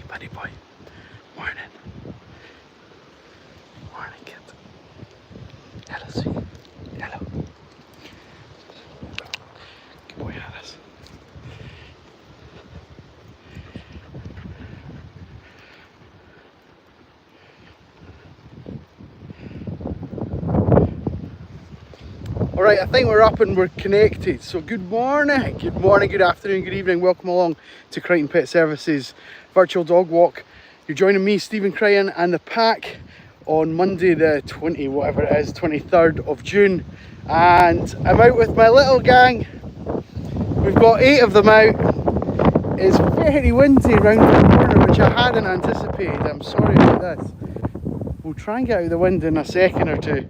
buddy boy. Morning. Morning, kid. Hello, sweetie. Hello. Good boy, Alice. Alright, I think we're up and we're connected. So good morning, good afternoon, good evening. Welcome along to Crighton Pet Services virtual dog walk. You're joining me, Stephen Crighton, and the pack on Monday the 23rd of June. And I'm out with my little gang. We've got 8 of them out. It's very windy around the corner, which I hadn't anticipated. I'm sorry about this. We'll try and get out of the wind in a second or two.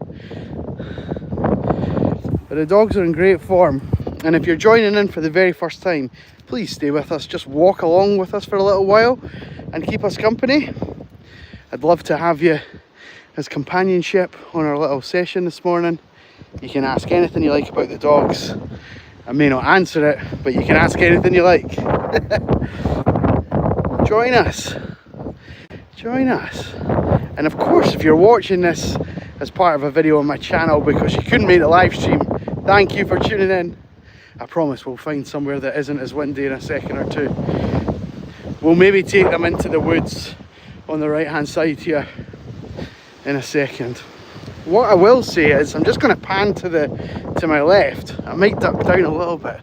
But the dogs are in great form, and if you're joining in for the very first time, please stay with us. Just walk along with us for a little while and keep us company. I'd love to have you as companionship on our little session this morning. You can ask anything you like about the dogs. I may not answer it, but you can ask anything you like. Join us. Join us. And of course, if you're watching this as part of a video on my channel because you couldn't make the live stream, thank you for tuning in. I promise we'll find somewhere that isn't as windy in a second or two. We'll maybe take them into the woods on the right hand side here in a second. What I will say is, I'm just going to pan to my left. I might duck down a little bit.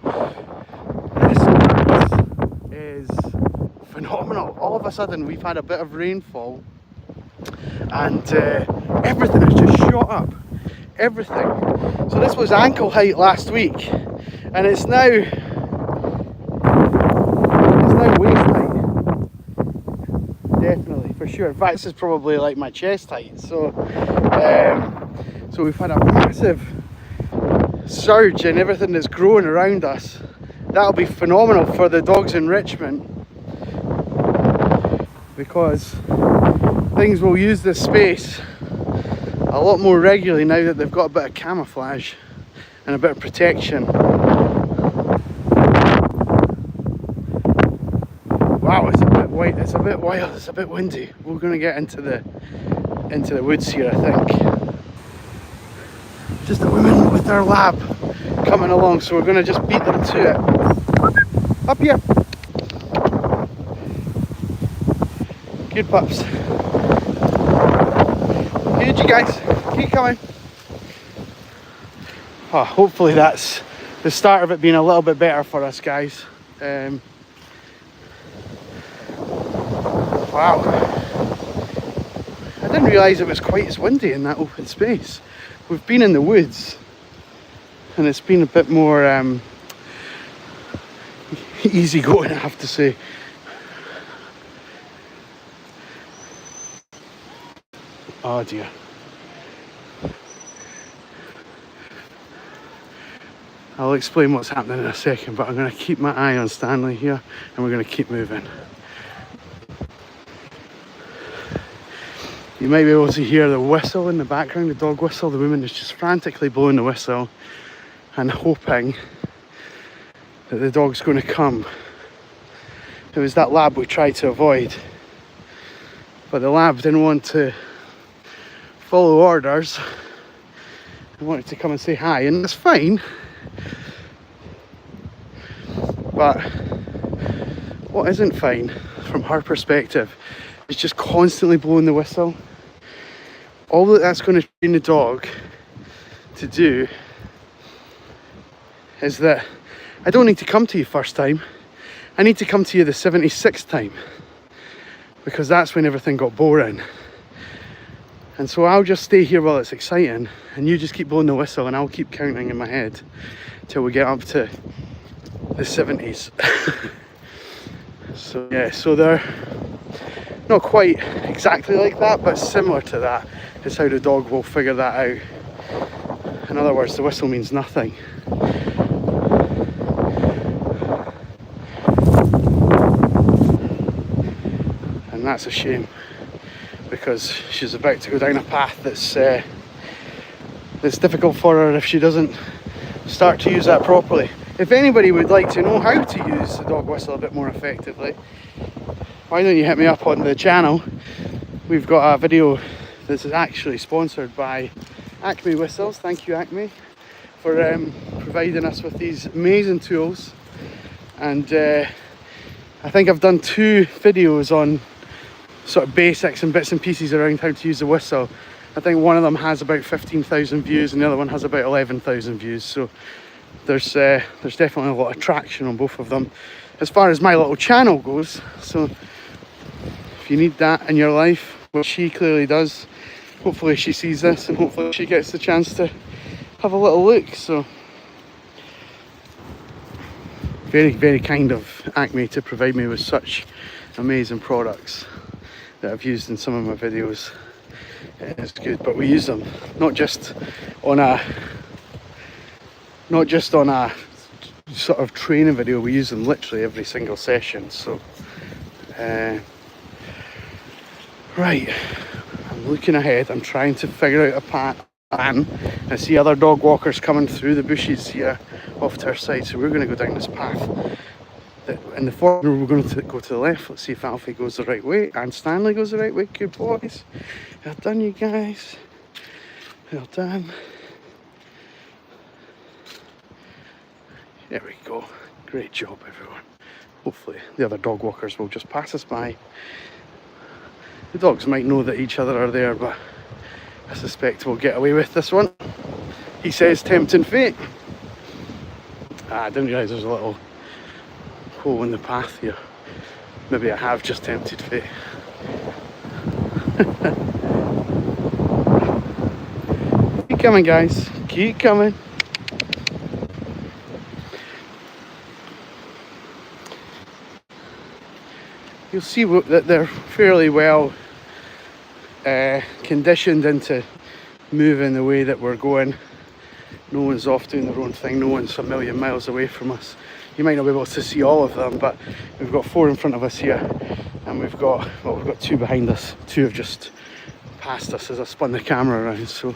This grass is phenomenal. All of a sudden we've had a bit of rainfall and everything has just shot up. Everything. So this was ankle height last week, and it's now waist height. Definitely, for sure. In fact, this is probably like my chest height. So we've had a massive surge in everything that's growing around us. That'll be phenomenal for the dogs' enrichment, because things will use this space a lot more regularly now that they've got a bit of camouflage and a bit of protection. Wow, it's a bit white, it's a bit wild, it's a bit windy. We're going to get into the woods here, I think. Just a woman with her lab coming along, so we're going to just beat them to it. Up here. Good pups. Good, you guys. Keep coming. Oh, hopefully that's the start of it being a little bit better for us, guys. Wow. I didn't realise it was quite as windy in that open space. We've been in the woods and it's been a bit more easy going, I have to say. Oh dear. I'll explain what's happening in a second, but I'm going to keep my eye on Stanley here and we're going to keep moving. You might be able to hear the whistle in the background, the dog whistle. The woman is just frantically blowing the whistle and hoping that the dog's going to come. It was that lab we tried to avoid, but the lab didn't want to follow orders. They wanted to come and say hi, and that's fine. But what isn't fine from her perspective is just constantly blowing the whistle. All that's going to train the dog to do is that I don't need to come to you first time, I need to come to you the 76th time, because that's when everything got boring. And so I'll just stay here while it's exciting and you just keep blowing the whistle and I'll keep counting in my head till we get up to the 70s. So yeah, so they're not quite exactly like that, but similar to that is how the dog will figure that out. In other words, the whistle means nothing. And that's a shame, because she's about to go down a path that's difficult for her if she doesn't start to use that properly. If anybody would like to know how to use the dog whistle a bit more effectively, why don't you hit me up on the channel? We've got a video this is actually sponsored by Acme Whistles. Thank you, Acme, for providing us with these amazing tools. And I think I've done 2 videos on sort of basics and bits and pieces around how to use the whistle. I think one of them has about 15,000 views and the other one has about 11,000 views. So there's definitely a lot of traction on both of them as far as my little channel goes. So if you need that in your life, which she clearly does, hopefully she sees this and hopefully she gets the chance to have a little look. So very, very kind of Acme to provide me with such amazing products that I've used in some of my videos. It is good, but we use them not just on a sort of training video, we use them literally every single session. So right, I'm looking ahead, I'm trying to figure out a path. I see other dog walkers coming through the bushes here off to our side, so we're going to go down this path. In the corner we're going to go to the left. Let's see if Alfie goes the right way and Stanley goes the right way. Good boys. Well done, you guys. Well done. There we go. Great job, everyone. Hopefully the other dog walkers will just pass us by. The dogs might know that each other are there, but I suspect we'll get away with this one. He says tempting fate. I didn't realise there's a little hole in the path here. Maybe I have just tempted fate. Keep coming, guys. Keep coming. You'll see that they're fairly well conditioned into moving the way that we're going. No one's off doing their own thing. No one's a million miles away from us. You might not be able to see all of them, but we've got 4 in front of us here, and we've got 2 behind us. 2 have just passed us as I spun the camera around. So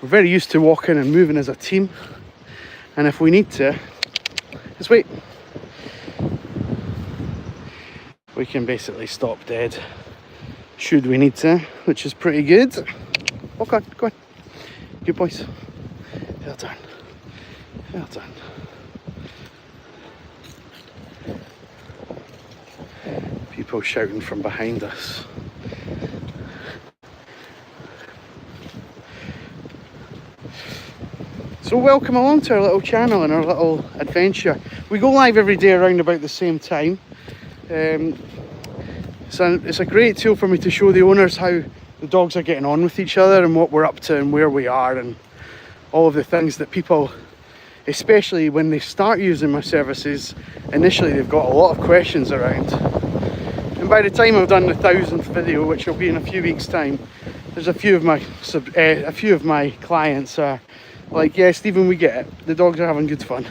we're very used to walking and moving as a team, and if we need to, just wait. We can basically stop dead should we need to, which is pretty good. Walk on, go on. Good boys. Well done. Well done. People shouting from behind us. So welcome along to our little channel and our little adventure. We go live every day around about the same time. It's a great tool for me to show the owners how the dogs are getting on with each other and what we're up to and where we are and all of the things that people, especially when they start using my services, initially they've got a lot of questions around. And by the time I've done the 1000th video, which will be in a few weeks' time, there's a few of my clients are like, yeah, Stephen, we get it. The dogs are having good fun.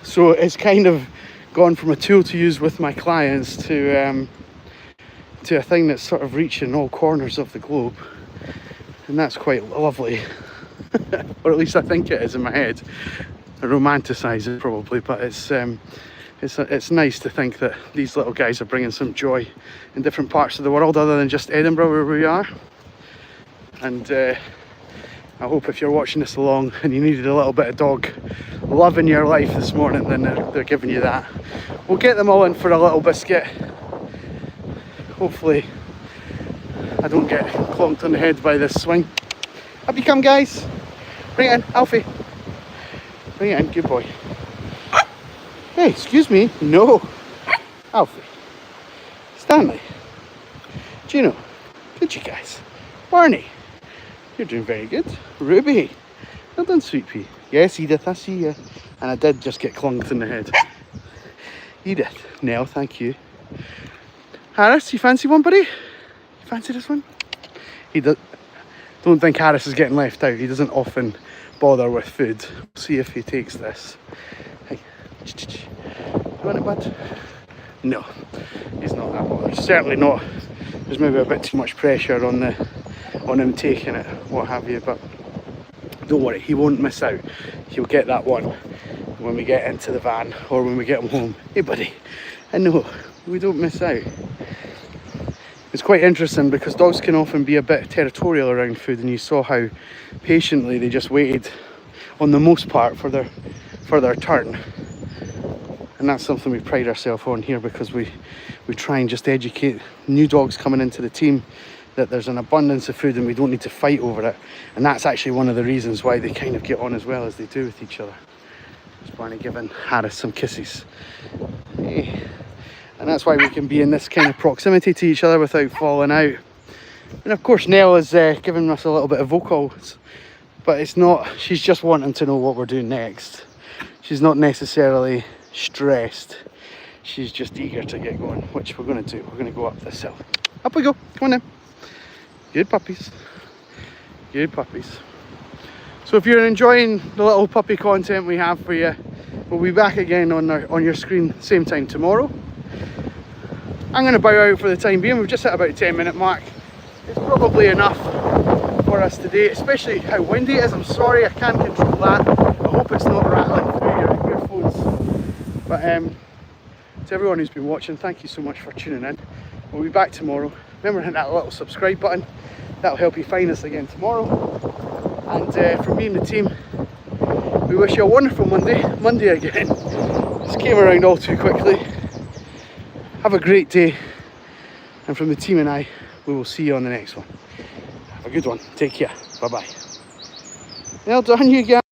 So it's kind of gone from a tool to use with my clients to a thing that's sort of reaching all corners of the globe, and that's quite lovely. Or at least I think it is in my head. I romanticise it probably, but it's nice to think that these little guys are bringing some joy in different parts of the world other than just Edinburgh where we are. And I hope if you're watching this along and you needed a little bit of dog love in your life this morning, then they're giving you that. We'll get them all in for a little biscuit. Hopefully I don't get clonked on the head by this swing. Up you come, guys. Bring it in, Alfie. Bring it in, good boy. Hey, excuse me. No. Alfie. Stanley. Gino. Good, you guys. Barney. You're doing very good. Ruby. Well done, sweet pea. Yes, Edith, I see you. And I did just get clunked in the head. Edith. Nell, thank you. Harris, you fancy one, buddy? You fancy this one? Don't think Harris is getting left out. He doesn't often bother with food. We'll see if he takes this. Hey. You want it, bud? No, he's not that bothered. Certainly not. There's maybe a bit too much pressure on him taking it, what have you, but don't worry, he won't miss out. He'll get that one when we get into the van or when we get him home. Hey buddy, I know, we don't miss out. It's quite interesting because dogs can often be a bit territorial around food, and you saw how patiently they just waited on the most part for their turn. And that's something we pride ourselves on here, because we try and just educate new dogs coming into the team that there's an abundance of food and we don't need to fight over it. And that's actually one of the reasons why they kind of get on as well as they do with each other. Just Barney giving Harris some kisses. Hey. And that's why we can be in this kind of proximity to each other without falling out. And of course Nell is giving us a little bit of vocals, but it's not, she's just wanting to know what we're doing next. She's not necessarily stressed. She's just eager to get going, which we're going to do. We're going to go up this hill. Up we go. Come on then. Good puppies. Good puppies. So if you're enjoying the little puppy content we have for you, we'll be back again on your screen same time tomorrow. I'm going to bow out for the time being. We've just hit about the 10-minute mark. It's probably enough for us today, especially how windy it is. I'm sorry, I can't control that. I hope it's not rattling through your earphones. But to everyone who's been watching, thank you so much for tuning in. We'll be back tomorrow. Remember to hit that little subscribe button. That'll help you find us again tomorrow. And from me and the team, we wish you a wonderful Monday again. This came around all too quickly. Have a great day. And from the team and I, we will see you on the next one. Have a good one. Take care. Bye bye. Well done, you guys.